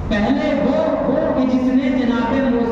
پہلے وہ کہ جس نے جناب موسیٰ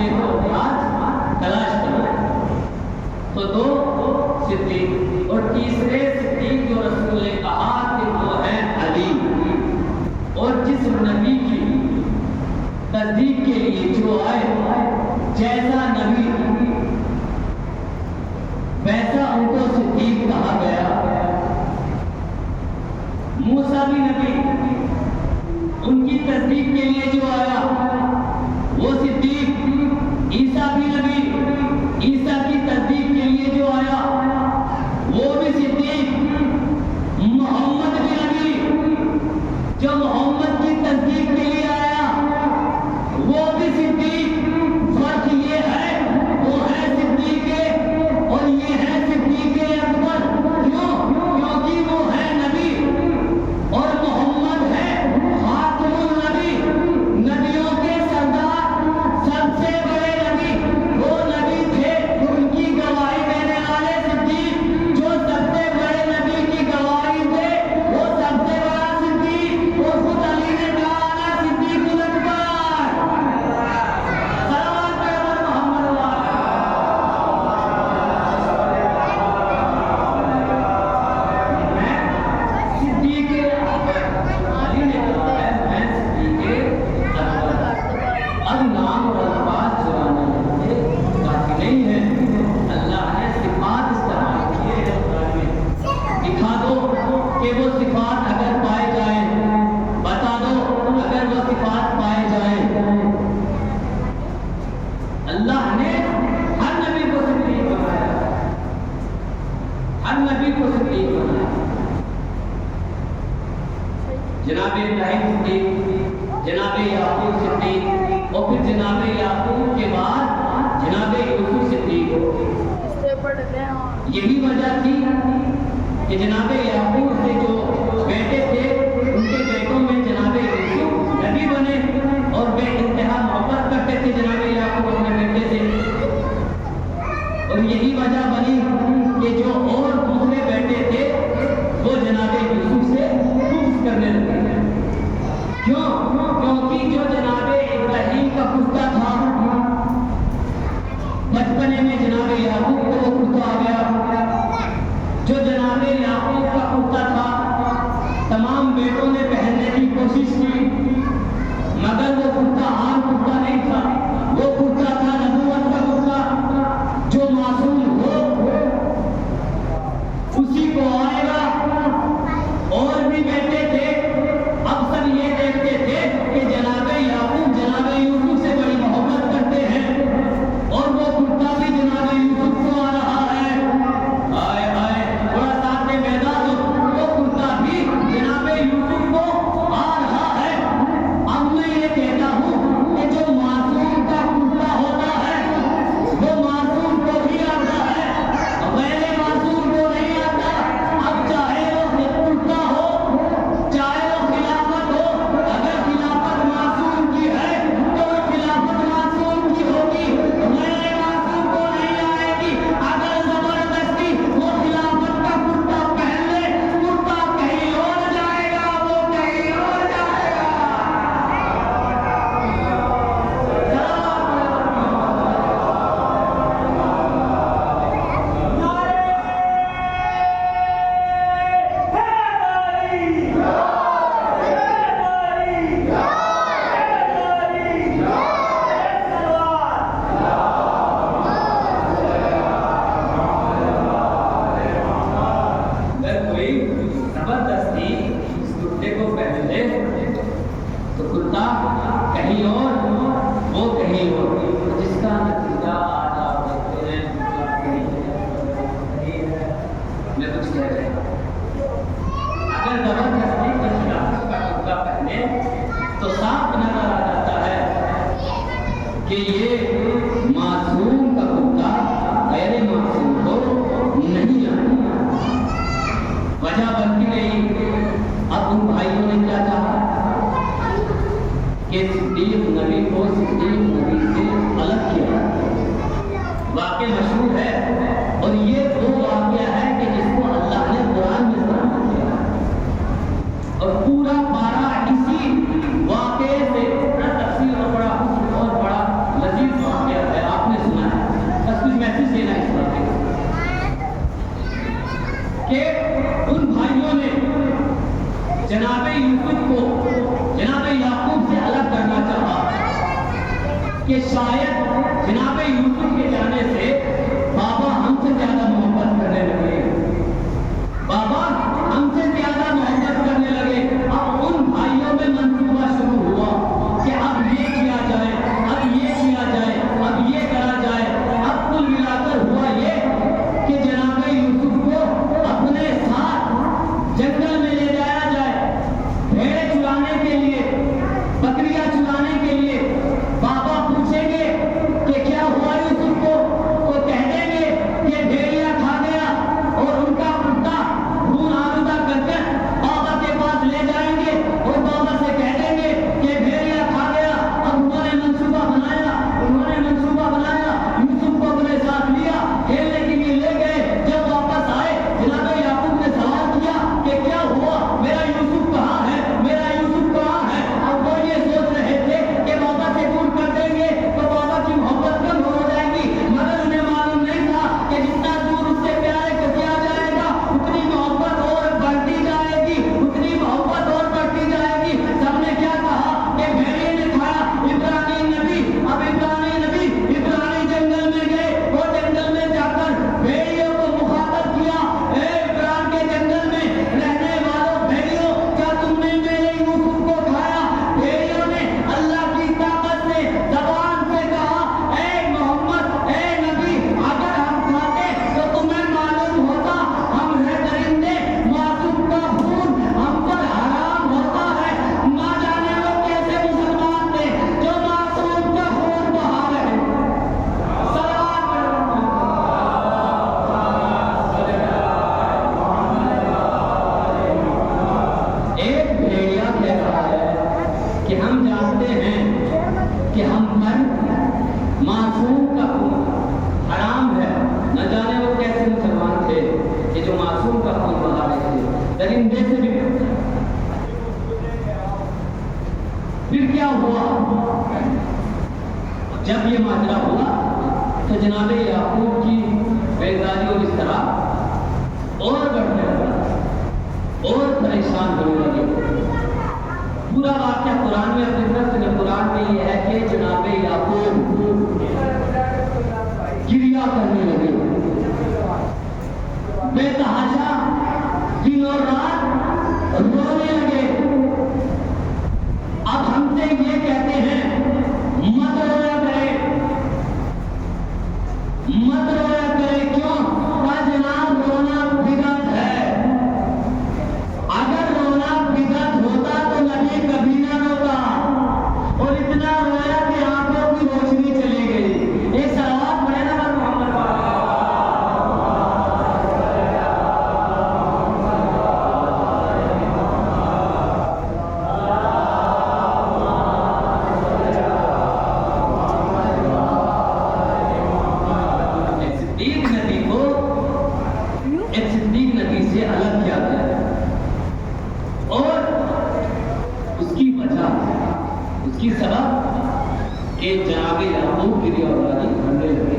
دیکھو آج تلاش کرو. تو دو صدیق اور تیسرے صدیق جو رسول نے کہا کہ وہ ہے علی. اور جس نبی کی تصدیق کے لیے جو آئے جیسا نبی ویسا ان کو صدیق کہا گیا. موسیٰ بھی نبی ان کی تصدیق کے لیے جو آیا وہ صدیق. عیسیٰ بھی نبی عیسیٰ کی تصدیق کے لیے جو آیا وہ بھی صدیق. محمد بھی نبی جو محمد کی تصدیق کے لیے آیا وہ بھی صدیق. فرق یہ ہے وہ ہے صدیق اور یہ ہے صدیق اکبر. کیوں؟ کیونکہ وہ ہے نبی اور محمد ہے خاتم النبی. نبیوں کے سردار سب سے بڑے نبی وہ نبی تھے. ان کی گواہی دینے والے صدیق جو سب سے بڑے نبی کی گواہی دے وہ سب سے بڑا صدیق. وہ خود علی نے کہا نا صدیق اکبر. صلوات پڑھو محمد صدیق علی نے کہا ہے میں صدیق اکبر. اب نام اور الفاظ چلانے کافی نہیں ہے. اللہ نے صفات استعمال کیے ہیں قرآن میں. دکھا دو کہ وہ صفات اگر پائے جائیں. بتا دو اگر وہ صفات پائے جائیں. اللہ نے ہر نبی کو صدیق بنایا. ہر نبی کو صدیق بنایا. جناب ابراہیم صدیق جناب یعقوب صدیق اور پھر جناب یعقوب کے بعد جناب یوسف صدیق. یہی وجہ تھی کہ جناب یعقوب کے جو بیٹے تھے ان کے بیٹوں میں جناب یوسف نبی بنے اور بے انتہا محبت کرتے تھے جناب یعقوب اپنے بیٹے سے. اور یہی وجہ بنی کہ جو اور دوسرے بیٹے تھے وہ جناب یوسف سے خوف کرنے لگے. کیوں؟ کیونکہ جو جناب ابراہیم کا کتا تھا بچپنے میں جناب یعقوب کو وہ کتا آ گیا. جو جناب یعقوب کا کتا تھا تمام بیٹوں نے پہننے کی کوشش کی مگر وہ کتا عام کتا نہیں تھا. وہ کتا تھا نبوت کا کتا جو معصوم ہو اسی کو آئے گا. اور بھی بیٹے تھے اب سب یہ دیکھتے تھے کہ جناب یعقوب جناب یوسف سے بڑی محبت کرتے ہیں اور وہ کتا بھی جناب یوسف کو آ رہا ہے. آئے آئے تھوڑا ساتھ میں میدان وہ کتا بھی جناب یوسف کو آ رہا ہے. اب میں یہ کہتا ہوں کہ جو معصوم کا کتا ہوتا ہے وہ معصوم کو بھی آتا ہے غیر معصوم کو نہیں آتا. اب چاہے وہ کتا ہو چاہے وہ خلافت ہو اگر خلافت معصوم کی ہے تو وہ خلافت معصوم کی ہوگی غیر معصوم کو نہیں آئے گی. اگر زبردستی وہ خلافت کا کرتا پہن لے کرتا کہیں اور جائے گا وہ کہیں اور جائے گا. اگر کوئی زبردستی اس کرتے کو پہن لے تو کرتا کہیں اور وہ کہیں اور. جس کا نتیجہ آج آپ دیکھتے ہیں میں کچھ کہہ رہا ہوں. اگر زبردستی کوئی خلافت کا کرتا پہنے تو صاف نظر آ جاتا ہے کہ یہ معصوم کا کرتا غیر معصوم کو نہیں آنا. وجہ بنتی رہی. اب ان بھائیوں نے کیا کہا کہ صدیق نبی کو صدیق نبی سے الگ کیا. واقعہ مشہور ہے اور یہ وہ واقعہ ہے کہ جس کو اللہ نے قرآن میں استعمال کیا اور پورا پارا اسی واقعے سے بڑا تفصیل اور بڑا حسن اور بڑا لذیذ واقعہ کہ شاید جناب یوسف کے جانے سے بابا ہم سے زیادہ محبت کرنے لگے، بابا ہم سے زیادہ محبت کرنے لگے۔ اب ان بھائیوں میں منصوبہ شروع ہوا کہ اب یہ کیا جائے، اب یہ کیا جائے، اب یہ کرا جائے۔ اب کل ملا کر ہوا یہ کہ جناب یوسف کو اپنے ساتھ جنگل میں لے جایا جائے، بھیڑیں چرانے کے لیے، بکریاں چرانے کے لیے۔ بابا پوچھیں گے کہ کیا ہوا یوسف کو، تو کہہ دیں گے کہ بھیڑیا کھا گیا، اور ان کا کتا خون آلودہ کر کے بابا کے پاس لے جائیں گے اور بابا سے کہہ دیں گے کہ بھیڑیا کھا گیا۔ اب انہوں نے منصوبہ بنایا یوسف کو اپنے ساتھ لیا، کھیلنے کے لیے لے گئے۔ جب واپس آئے جناب یعقوب نے سوال کیا کہ کیا ہوا، میرا یوسف کہاں ہے، میرا یوسف کہاں ہے؟ اب وہ یہ سوچ رہے تھے کہ بابا سے دور کر دیں گے تو بابا کی محبت کم ہو جائے گی، مگر انہیں معلوم نہیں تھا کہ جتنا دور اس سے پیار کو کیا جائے گا اتنی محبت اور بڑھتی جائے گی، اتنی محبت اور بڑھتی جائے گی۔ سب نے کیا کہا کہ بھیڑیے نے کھایا ابراہیم نبی۔ اب ابراہیم نبی ابراہیم جنگل میں گئے، وہ جنگل میں جا کر بھیڑیوں کو مخاطب کیا، اے ابراہیم کے جنگل میں رہنے والوں بھیڑیوں، کیا تم نے میرے یوسف کو کھایا؟ بھیڑیوں نے اللہ کی طاقت سے زبان سے کہا، اے محمد، اے نبی، اگر ہم کھاتے تو تمہیں معلوم ہوتا ہم ہے درندے، معصوم کا خون ہم پر حرام ہوتا ہے۔ نہ جانے وہ کیسے مسلمان تھے جو معصوم کا خون بہا رہے۔ صلوات ایک بھیڑیا کہہ رہا ہے کہ ہم جانتے ہیں کہ ہم پر معصوم کا خون حرام ہے، نہ جانے وہ کیسے مسلمان تھے کہ جو معصوم کا خون بہا رہے تھے، درندے سے بھی بہتر۔ پھر کیا ہوا؟ جب یہ ماجرا ہوا تو جناب یعقوب کی بیزاری اور اس طرح اور بڑھنے لگا اور پریشان ہونے لگے۔ پورا واقعہ قرآن میں اپنی طرف سے قرآن میں یہ ہے کہ جناب یعقوب گریہ کرنے لگے، بے تحاشا دن اور رات رونے لگے۔ اب ہم سے یہ کہتے ہیں مت رویا کرے، مت رویا کرے، کیوں؟ کہا جناب رونا بدعت ہے، اگر رونا بدعت ہوتا تو نبی کبھی نہ روتا، اور اتنا رویا کہ آنکھوں کی روشنی چلی گئی۔ ایک صلوات پڑھے نا محمد صدیق نبی سے الگ کیا گیا، اور اس کی وجہ، اس کی سبب کہ جناب یعقوب کی اولادی بھرنے لگے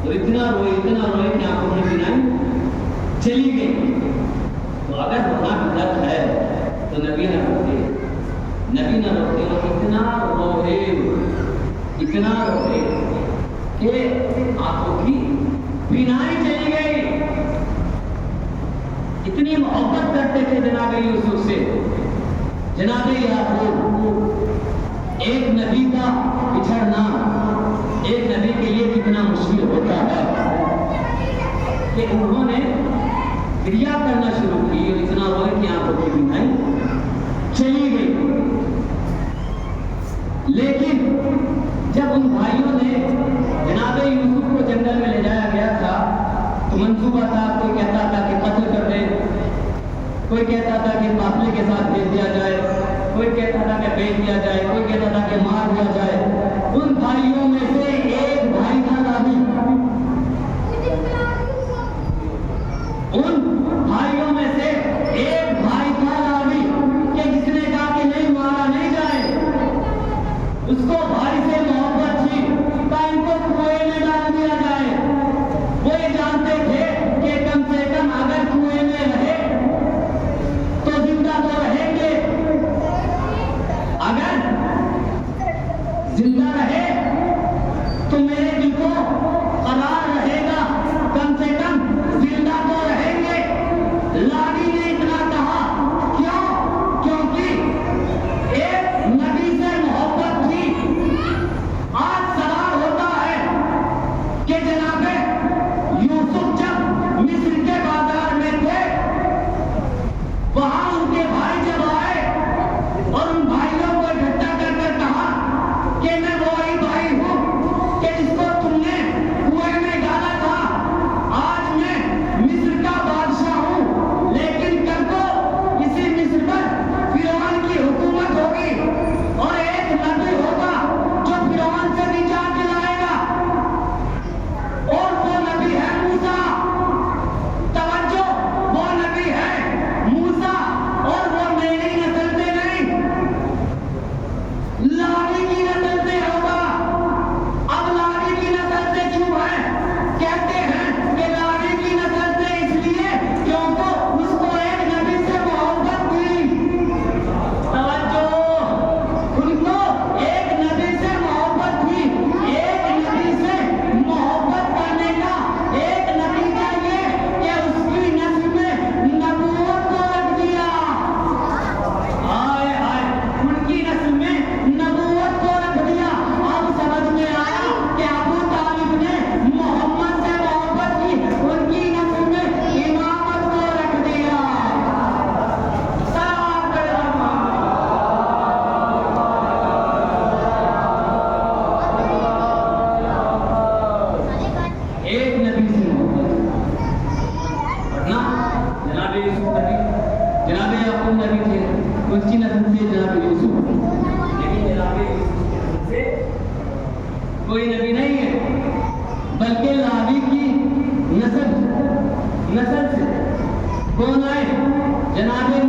اور اتنا روئے کہ آنکھوں میں بینائی چلی گئی۔ تو اگر رونا بدعت ہے تو نبی نہ روتے اور اتنا روئے کہ آنکھوں کی بینائی چلی گئی۔ اتنی محبت کرتے تھے جناب یوسف سے۔ جناب یعقوب، ایک نبی کا بچھڑنا ایک نبی کے لیے کتنا مشکل ہوتا ہے کہ انہوں نے گریہ کرنا شروع کی اور اتنا روئے کہ آنکھوں کی بینائی چلی گئی۔ لیکن جب ان بھائیوں نے جناب یوسف کو جنگل میں لے جایا گیا تھا تو منصوبہ تھا، کوئی کہتا تھا کہ قتل کر دے، کوئی کہتا تھا کہ قافلے کے ساتھ بھیج دیا جائے، کوئی کہتا تھا کہ بیچ دیا جائے، کوئی کہتا تھا کہ مار دیا جائے۔ ان بھائیوں میں سے ایک بھائی تھا راوی، ان بھائیوں میں سے ایک بھائی تھا راوی کہ جس نے کہا کہ نہیں مارا نہیں جائے، اس کو بھائی سے محبت تھی، کہ ان کو کنویں میں ڈال دیا جائے۔ وہ یہ جانتے تھے کہ کم سے کم اگر کنویں میں رہے تو زندہ تو رہیں گے، اگر زندہ رہے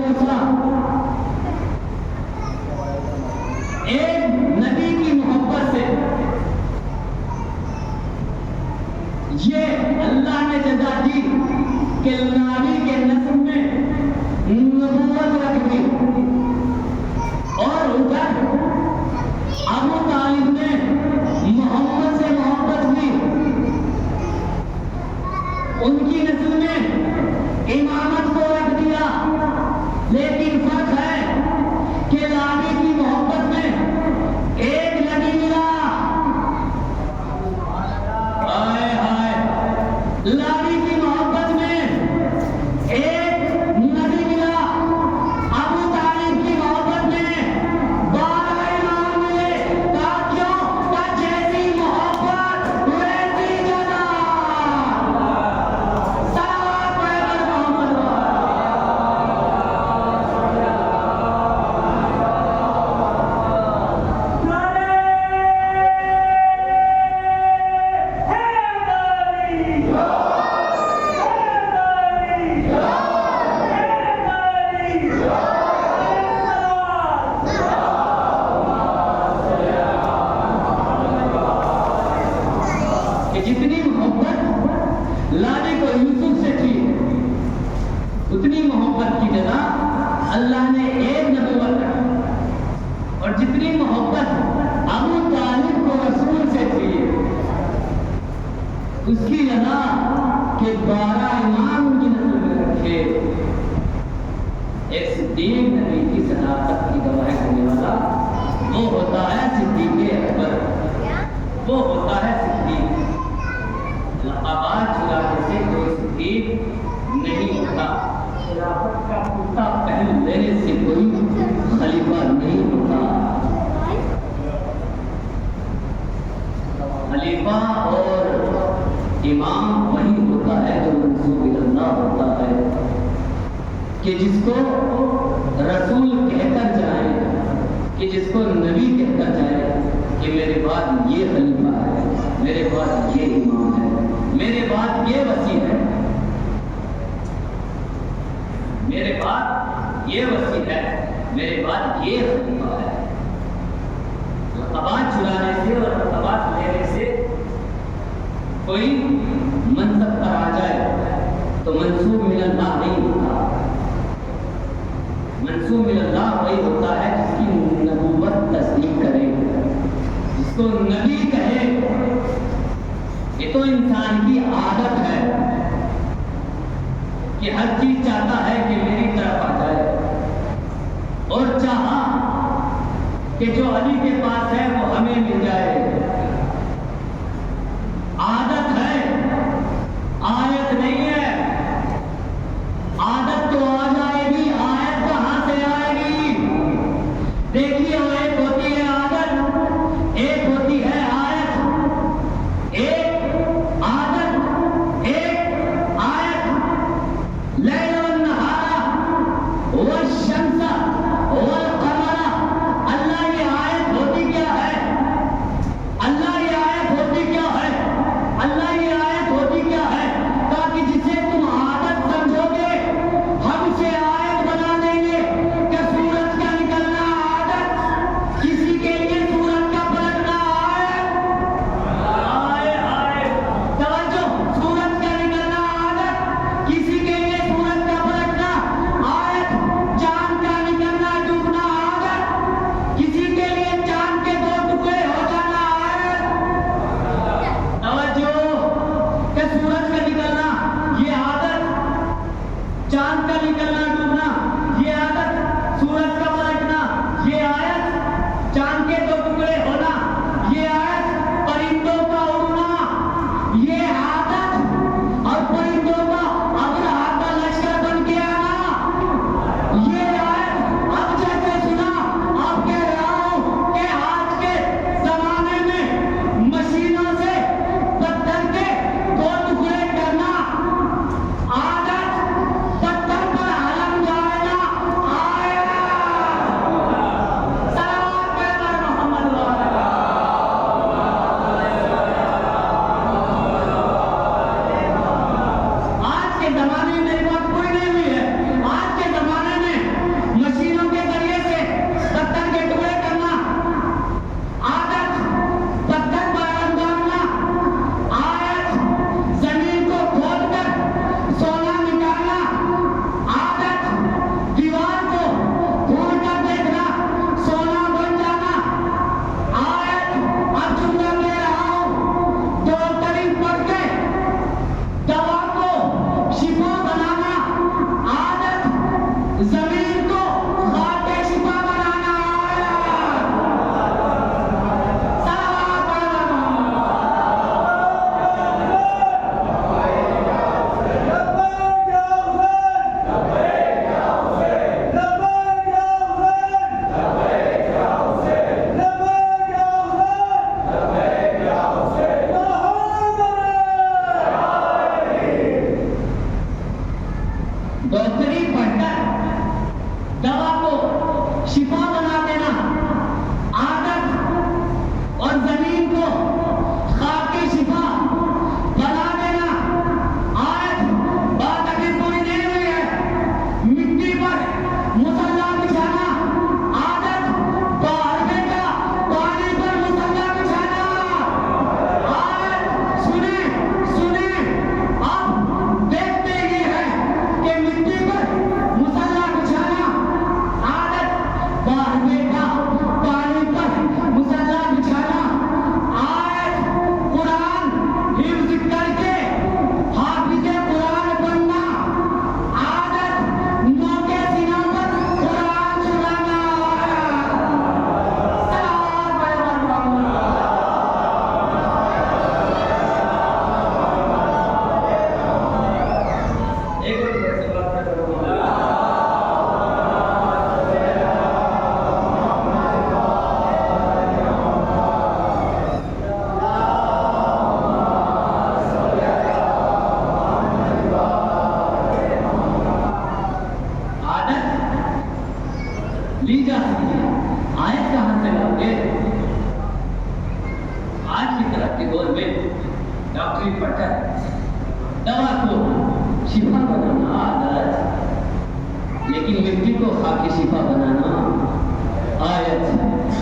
موسیٰ ایک نبی کی محبت سے یہ اللہ نے جزا دی کہ نبی کے نسل میں نبوت رکھ دی، اور ادھر ابو طالب نے محمد سے محبت کی، ان کی نسل میں امامت کو رکھ دیا، لیکن فرق ہے کہ نبی کی محبت میں ایک نبی ملا، ہائے ہائے، نبی کی محبت میں ایک نبی ملا، ابو طالب کی محبت میں 12 امام ملے، کیوں کہ جیسی محبت ویسی جزا، صلوات پیغمبر محمد کہ جتنی محبت لالی کو یوسف سے تھی، اتنی محبت کی جگہ اللہ نے ایک نبوت رکھی، اور جتنی محبت ابو طالب کو رسول سے تھی، اس کی جگہ کہ 12 امام ان کی نسل میں رکھے، ایک صدیق نبی کی صداقت کی گواہی دینے والا وہ ہوتا ہے صدیق اکبر، وہ ہوتا ہے صدیق، لقبات چرانے سے کوئی صدیق نہیں ہوتا، خلافت کا کرتا پہن لینے سے کوئی خلیفہ نہیں ہوتا، خلیفہ اور امام وہی ہوتا ہے جو منسوب اللہ ہوتا ہے، کہ جس کو رسول کہہ کر جائے، کہ جس کو نبی کہہ کر جائے کہ میرے بعد یہ خلیفہ ہے، میرے بعد یہ امام ہے، میرے بعد یہ وسیع ہے، میرے بعد یہ وسیع ہے، میرے بعد یہ خلیفہ ہے۔ لقبات چرانے سے اور لقبات لینے سے کوئی منصب پر آ جائے تو منسوب من اللہ نہیں ہوتا، منسوب من اللہ وہی ہوتا ہے جس کی نبوت تصدیق کرے، جس کو نبی کہے۔ یہ تو انسان کی عادت ہے کہ ہر چیز چاہتا ہے کہ میری طرف آ جائے، اور چاہا کہ جو علی کے پاس ہے وہ ہمیں مل جائے، عادت ہے، آیت نہیں ہے، عادت تو آ جائے گی، آیت کہاں سے آئے گی؟ دیکھیے ایک ہوتی ہے عادت، ایک ہوتی ہے آیت، ایک عادت ایک آیت، لیل والنہار والشمس والقمر، اللہ یہ آیت ہوتی کیا ہے؟ اللہ یہ آیت ہوتی کیا ہے؟ اللہ یہ آیت ہوتی کیا ہے؟ تاکہ جسے تم عادت سمجھو گے ہم اسے آیت بنا دیں گے کہ سورج کا نکلنا عادت،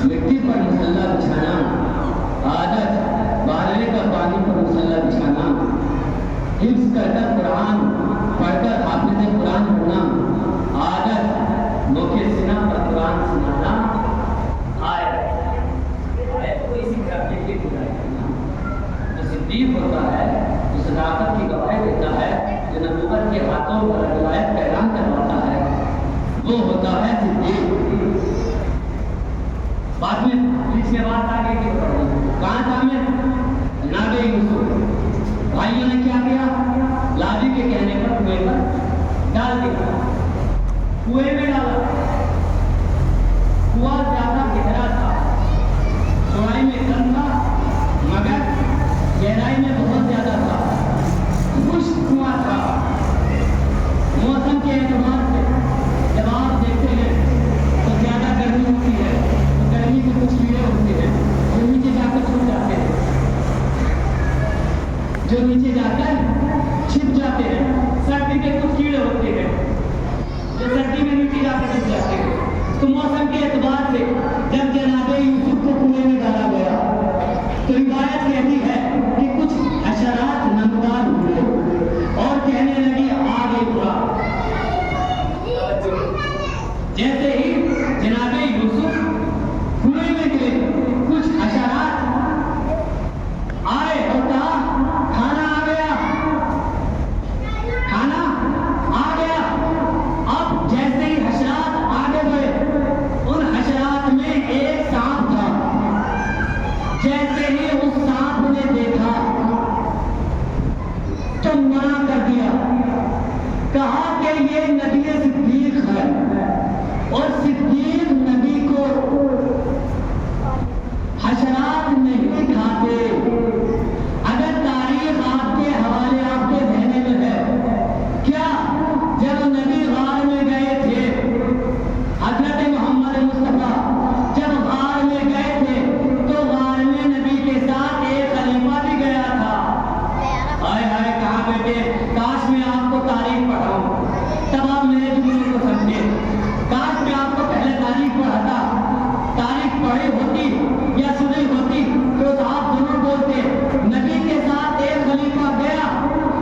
مٹی پر مسلح بچھانا، عادت بارے کا پانی پر مسلح بچھانا، حفظ کر کر قرآن پڑھ کر حافظ قرآن ہونا، عادت موقع سنا پر قرآن سنانا، آیت کو اسی طرح کے گزارا کرنا۔ جو صدیق ہوتا ہے، جو صداقت کی گواہی دیتا ہے، جو نبوت کے ہاتھوں پر روایت کا اعلان کرواتا ہے، وہ ہوتا ہے صدیق۔ بعد میں بیچ میں بات آ گئی کہ کہاں تھا میں جناب یوسف، بھائیوں نے کیا کیا؟ لابی کے کہنے پر کنویں پر ڈال دیا، کنویں میں ڈالا۔ کنواں زیادہ گہرا تھا، چوڑائی میں کم تھا مگر گہرائی میں بہت زیادہ تھا، خشک کنواں تھا۔ موسم کے اعتبار سے جب آپ دیکھتے ہیں تو زیادہ گرمی ہوتی ہے تو گرمی کے کچھ کیڑے ہوتے ہیں جو نیچے جا کر چھپ جاتے ہیں، جو نیچے جا کر چھپ جاتے ہیں۔ سردی کے کچھ کیڑے ہوتے ہیں جو سردی میں نیچے جا کر چھپ جاتے ہیں۔ تو موسم کے اعتبار سے جب جناب یوسف کو کنویں میں ڈالا گیا تو روایت کہتی ہے کہ کچھ حشرات نمودار ہوئے اور کہنے لگی آگے برا۔ جیسے ہی جناب یوسف کنویں میں گرے کچھ حشرات آئے اور کہا کھانا آ گیا، کھانا آ گیا۔ اب جیسے ہی حشرات آگے بڑھے ان حشرات میں ایک سانپ تھا۔ جیسے ہی اس سانپ نے دیکھا تو منع کر دیا، کہا کہ یہ نبی صدیق ہے اور صدیق نبی کو حشرات نہیں کھاتے۔ اگر تاریخ آپ کے حوالے آپ کے ذہن میں ہے کیا جب نبی غار میں گئے تھے، حضرت محمد مصطفیٰ جب غار میں گئے تھے تو غار میں نبی کے ساتھ ایک خلیفہ بھی گیا تھا۔ ہائے ہائے کہاں بیٹے، کاش میں آپ کو تاریخ پڑھاؤں تب آپ میرے جملے کو سمجھے۔ کاش میں آپ کو پہلے تاریخ پڑھاتا، تاریخ پڑھی ہوتی یا سنی ہوتی تو آپ ضرور بولتے نبی کے ساتھ ایک خلیفہ گیا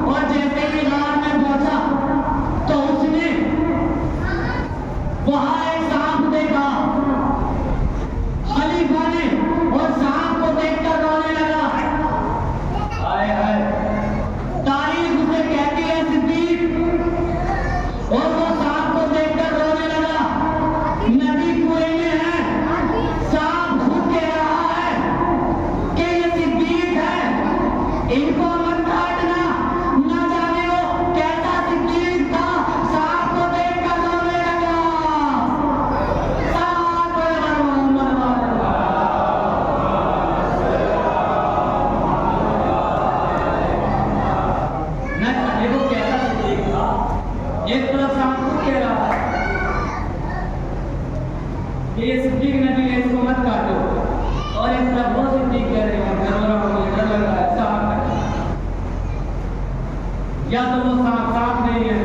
اور جیسے ہی غار میں پہنچا تو اس نے وہاں ایک سانپ دیکھا۔ خلیفہ نے اور سانپ کو دیکھ کر رونے لگا۔ ہائے ہائے، تاریخ اسے کہتی ہے صدیق، اور وہ سانپ کو دیکھ کر رونے لگا۔ نبی کنویں میں ہے، سانپ خود کہہ رہا ہے کہ یہ صدیق ہے، ان کو مت کاٹنا۔ نہ جانے وہ کیسا صدیق تھا، سانپ کو دیکھ کر رونے لگا۔ سانپ محمد نہ جانے وہ کیسا صدیق تھا، ایک طرف سانپ خود کہہ رہا ہے کہ یہ صدیق نبی ہے، اس کو مت کاٹو، اور ایک طرف وہ صدیق کہہ رہے ہیں ڈر رہا ہوں، ڈر لگ رہا ہے سانپ ہے۔ یا تو وہ سانپ نہیں ہے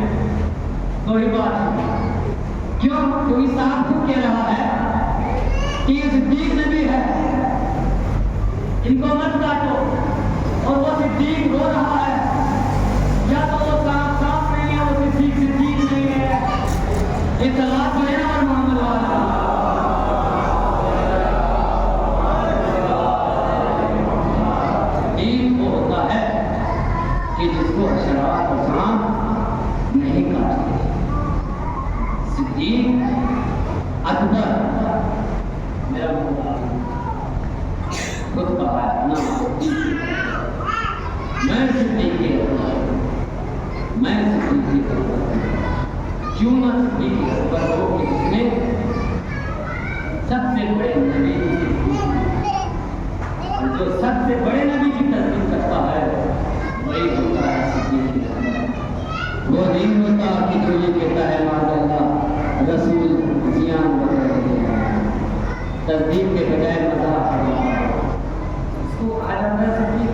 تو ہی بات ہے، کیوں؟ کیونکہ سانپ خود کہہ رہا ہے کہ یہ صدیق نبی ہے، ان کو مت کاٹو، اور وہ صدیق رو رہا ہے۔ یا تو وہ سانپ نہیں ہے، وہ صدیق نہیں ہے۔ اطلاع کرے نا اور محمد والا وہ ہوتا ہے کہ جس کو حشرات اور سانپ نہیں کاٹتے۔ صدیق اکبر میرا خود کہا ہے نا، میں صدیق کے میں صدیق کے کیوں نہ صدیق اکبر ہو کہ جس نے سب سے بڑے نبی جو سب سے بڑے نبی کی تصدیق کرتا ہے وہی ہوتا ہے صدیق اکبر۔ وہ نہیں ہوتا کہ جو یہ کہتا ہے ماذ اللہ رسول زیان وغیرہ تصدیق کے بجائے مذاق اس کو آ جاتا ہے صدیق،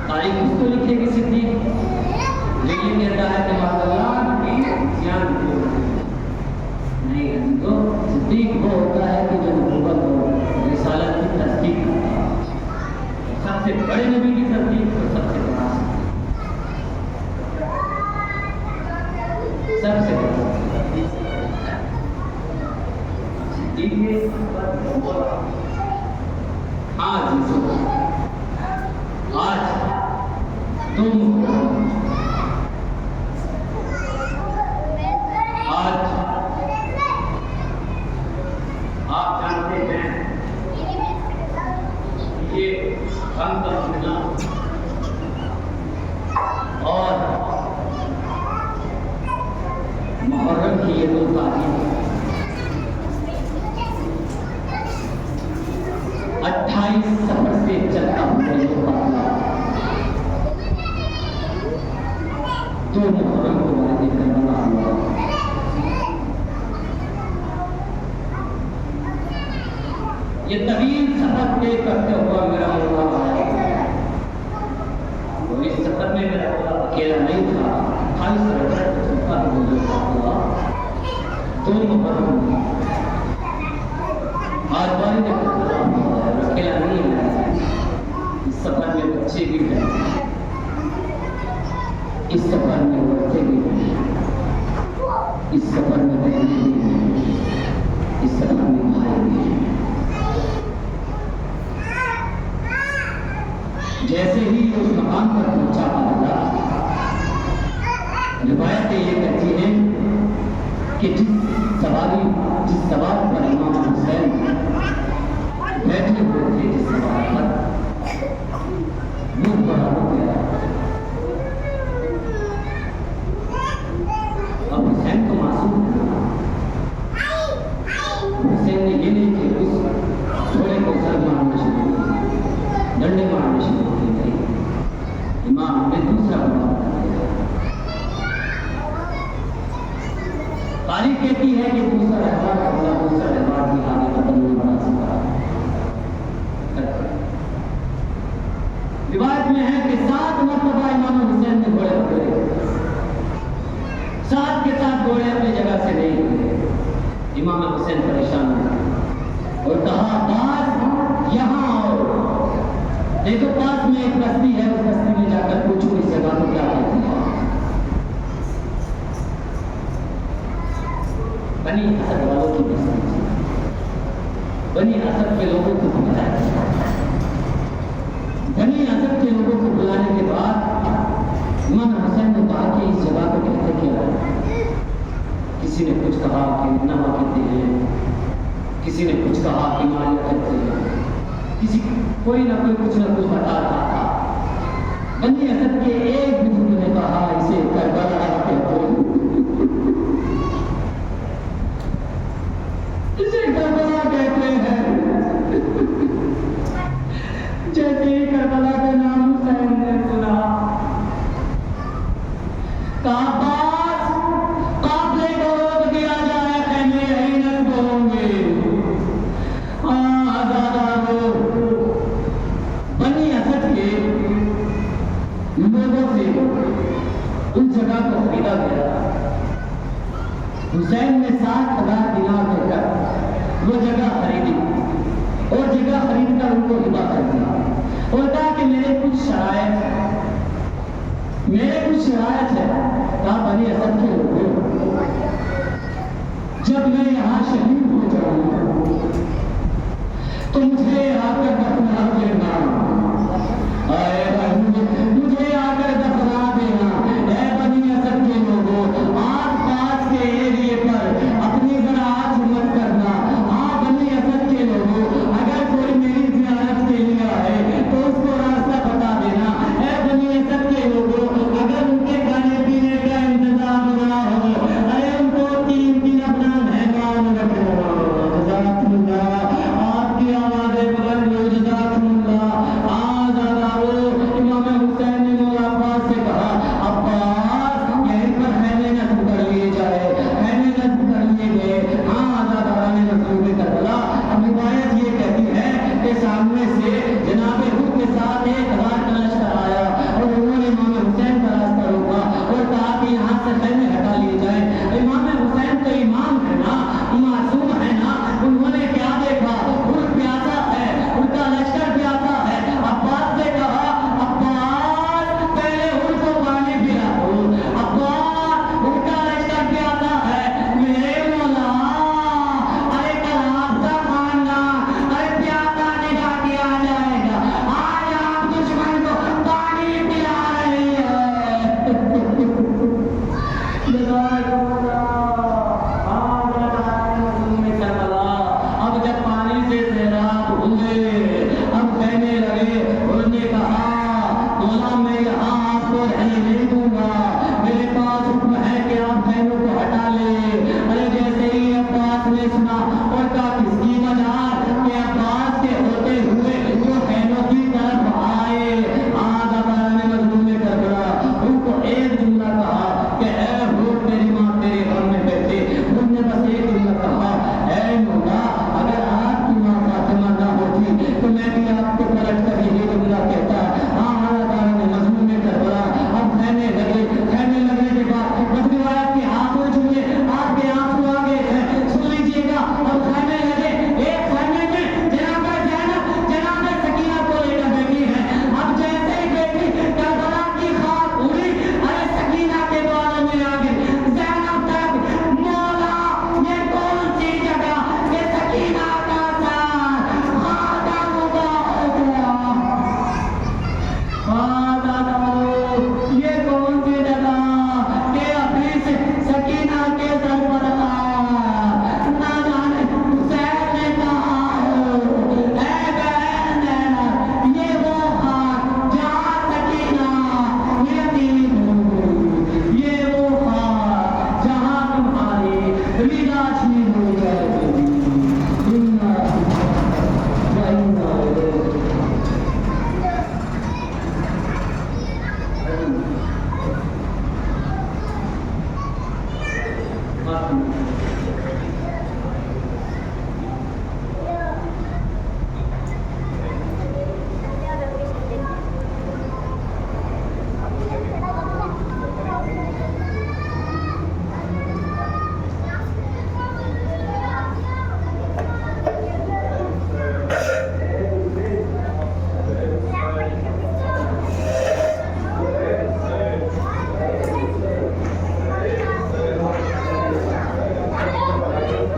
تاریخ اس کو لکھے گی صدیق، لیکن کہتا ہے کہ ماذ اللہ کی زیان نہیں ہے۔ تو صدیق وہ ہوتا ہے کہ جو نبوت عزیزوں آج تم آج آپ جانتے ہیں یہ غم کا مہینہ اور محرم کی یہ 2 تاریخ 28 سفر سے چلتا ہوا یہ قافلہ 2 محرم کو والد کربلا ہوا. یہ طویل سفر طے کرتے ہوا میرا مولا آیا اور اس سفر میں میرا مولا اکیلا نہیں تھا. 28 سفر چلتا ہوا یہ قافلہ 2 محرم آج والد کربلا اکیلا نہیں ہے. اس سفر میں بچے بھی ہیں, اس سفر میں عورتیں بھی ہیں, اس سفر میں بہنیں بھی ہیں, اس سفر میں بھائی بھی ہیں. جیسے ہی اس مقام پر پہنچا اللہ, روایتیں یہ کہتی ہیں کہ جس سوار پر امام حسین بیٹھے ہوئے تھے, جس سوار پر وہ بڑا ہو گیا. اب حسین تو معصوم تھا. حسین نے یہ نہیں کہ اس گھوڑے کو سر مارنا شروع کیا, ڈنڈے مارنے شروع کی گئی. امام نے دوسرا بڑا بتا دیا. تاریخ کہتی ہے کہ دوسرا رہبر کی آگے بدلنے بڑا سکا. روایت میں ہے کہ 7 مرتبہ امام حسین نے گھوڑے پکڑے, 7 کے 7 گھوڑے اپنی جگہ سے نہیں ہوئے. امام حسین پریشان ہوئے اور کہا پاس یہاں آؤ, دیکھو پاس میں ایک بستی ہے, اس بستی میں جا کر پوچھو اس جگہ کو کیا کہتے ہیں. بنی اسد والوں کی بستی, بنی اسد کے لوگوں کو بلایا. بنی اسد کے لوگوں کو بلانے کے بعد امام حسین نے کہا کہ اس جگہ کو کہتے کیا ہے. کسی نے کچھ کہا کہ نوا کہتے ہیں, کسی نے کچھ کہا کہ مالیہ کہتے ہیں, کوئی نہ کوئی کچھ نہ کچھ بتا رہا تھا. بنی اسد کے ایک بزرگ نے کہا اسے کربلا کہتے ہیں, اسے کربلا کہتے ہیں. جیسے ہی کربلا کا نام حسین نے سنا, کہا باز قافلے کو روک دیا جائے, خیمے عینت کو ہوں گے. بنی اسد کے لوگوں سے اس جگہ کو خریدا گیا. حسین نے 7,000 دینار دے کر وہ جگہ خریدی اور جگہ خرید کر ان کو ہبا کر دیا اور کہا کہ میرے کچھ شرائط ہے. کہا بنی اسد کے لوگوں, جب میں یہاں شہید ہو جاؤں تو مجھے آ کر دفنا دینا, مجھے آ کر دفنا دینا. اے بنی اسد کے لوگوں, آس پاس کے ایریے پر اپنی زراعت مت کرنا. ہاں بنی اسد کے لوگوں, اگر کوئی میری زیارت کے لیے آئے تو اس کو راستہ بتا دینا. اے بنی اسد کے لوگوں, اگر ان کے کھانے پینے کا انتظام نہ ہو, اے ان کو 3 دن اپنا مہمان رکھو. آپ کی آوازیں بلند ہو ہوئے